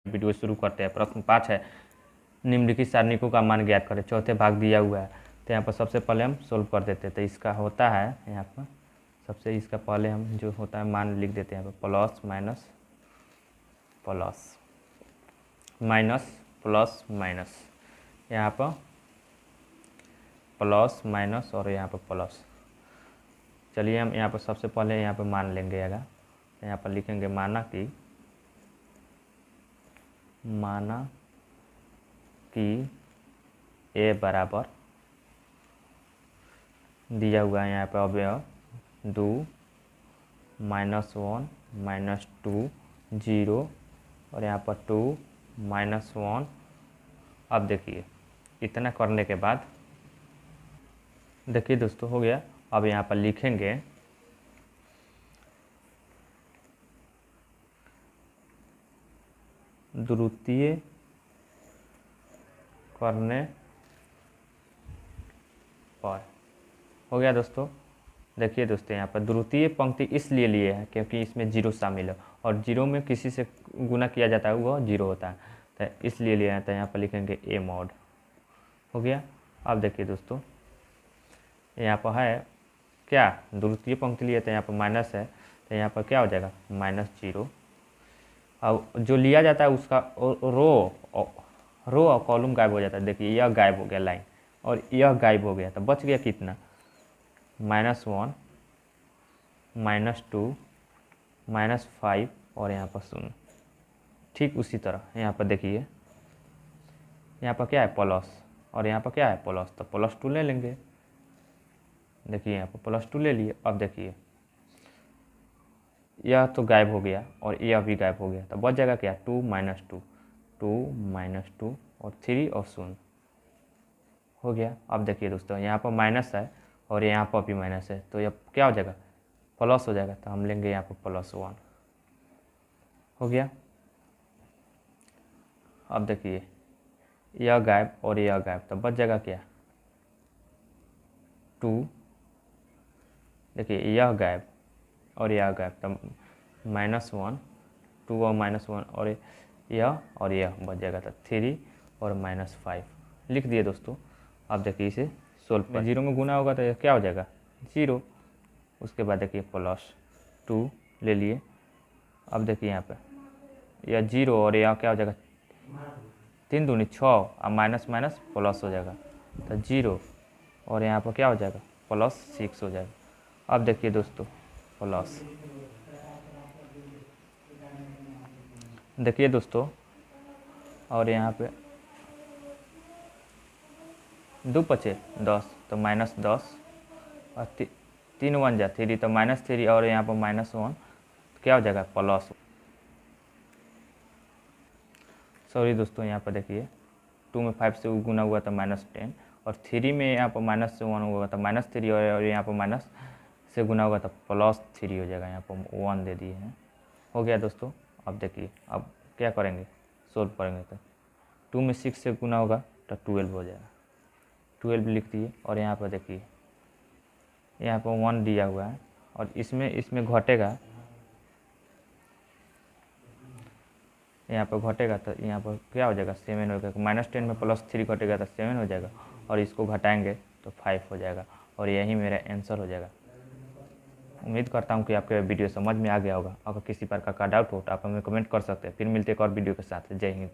Video शुरू करते हैं। प्रश्न 5 है, निम्नलिखित सारणिकों का मान ज्ञात करें। चौथे भाग दिया हुआ है, तो यहाँ पर सबसे पहले हम सोल्व कर देते हैं। तो इसका होता है यहाँ पर सबसे इसका पहले हम जो होता है मान लिख देते हैं यहाँ पर plus minus plus minus plus minus, यहाँ पर प्लस माइनस और यहाँ पर प्लस। चलिए हम यहाँ पर सबसे पहले यहाँ पर मान लेंगे। अगर यहाँ पर लिखेंगे माना कि ए बराबर दिया हुआ है यहाँ पर अवयव 2 -1 -2 0 और यहाँ पर 2 -1। अब देखिए इतना करने के बाद देखिए दोस्तों हो गया। अब यहाँ पर लिखेंगे द्वितीय करने पर। हो गया दोस्तों। देखिए दोस्तों यहाँ पर द्वितीय पंक्ति इसलिए लिए है क्योंकि इसमें जीरो शामिल है और जीरो में किसी से गुना किया जाता है वह जीरो होता है, तो इसलिए लिए हैं। तो यहाँ पर लिखेंगे ए मॉड। हो गया। अब देखिए दोस्तों यहाँ पर है क्या, द्वितीय पंक्ति लिए तो यहाँ पर माइनस है, तो यहाँ पर क्या हो जाएगा -0। अब जो लिया जाता है उसका रो और कॉलम गायब हो जाता है। देखिए यह गायब हो गया लाइन और यह गायब हो गया, तो बच गया कितना -1 -2 -5 और यहाँ पर 0। ठीक उसी तरह यहाँ पर देखिए यहाँ पर क्या है प्लस और यहाँ पर क्या है प्लस, तो +2 ले लेंगे। देखिए यहाँ पर +2 ले लिए। अब देखिए यह तो गायब हो गया और यह भी गायब हो गया, तो बच जाएगा क्या 2 -2 2 -2 और 3 और 0। हो गया। अब देखिए दोस्तों यहाँ पर माइनस है और यहाँ पर भी माइनस है, तो यह क्या हो जाएगा प्लस हो जाएगा, तो हम लेंगे यहाँ पर +1। हो गया। अब देखिए यह गायब और यह गायब, तो बच जाएगा क्या 2। देखिए यह गायब और यह गायब, तो -1 2 और -1 और यह बच जाएगा, तो 3 और -5 लिख दिए दोस्तों। अब देखिए इसे सोल्व पर 0 में गुना होगा तो यह क्या हो जाएगा 0। उसके बाद देखिए +2 ले लिए। अब देखिए यहाँ पे यह 0 और यह क्या हो जाएगा 3 दूनी 6 और माइनस माइनस प्लस हो जाएगा, तो 0 और यहाँ पर क्या हो जाएगा +6 हो जाएगा। अब देखिए दोस्तों प्लस, देखिए दोस्तों और यहाँ पे 2 × 10 तो -10 और 3 1 जा 3 तो -3 और यहाँ पर -1 क्या हो जाएगा प्लस। सॉरी दोस्तों यहाँ पर देखिए 2 में 5 से गुना हुआ तो -10 और 3 में यहाँ पर -1 हुआ तो -3 और यहाँ पर माइनस से गुना होगा तो +3 हो जाएगा। यहाँ पर 1 दे दिए हैं। हो गया दोस्तों। अब देखिए अब क्या करेंगे सोल्व करेंगे, तो 2 में 6 से गुना होगा तो 12 हो जाएगा। 12 लिख दिए और यहाँ पर देखिए यहाँ पर 1 दिया हुआ है और इसमें घटेगा, यहाँ पर घटेगा तो यहाँ पर क्या हो जाएगा 7 हो जाएगा। -10 में +3 घटेगा तो 7 हो जाएगा और इसको घटाएंगे तो 5 हो जाएगा और यही मेरा आंसर हो जाएगा। उम्मीद करता हूँ कि आपके वीडियो समझ में आ गया होगा। अगर किसी प्रकार का डाउट हो तो आप हमें कमेंट कर सकते हैं। फिर मिलते एक और वीडियो के साथ। जय हिंद।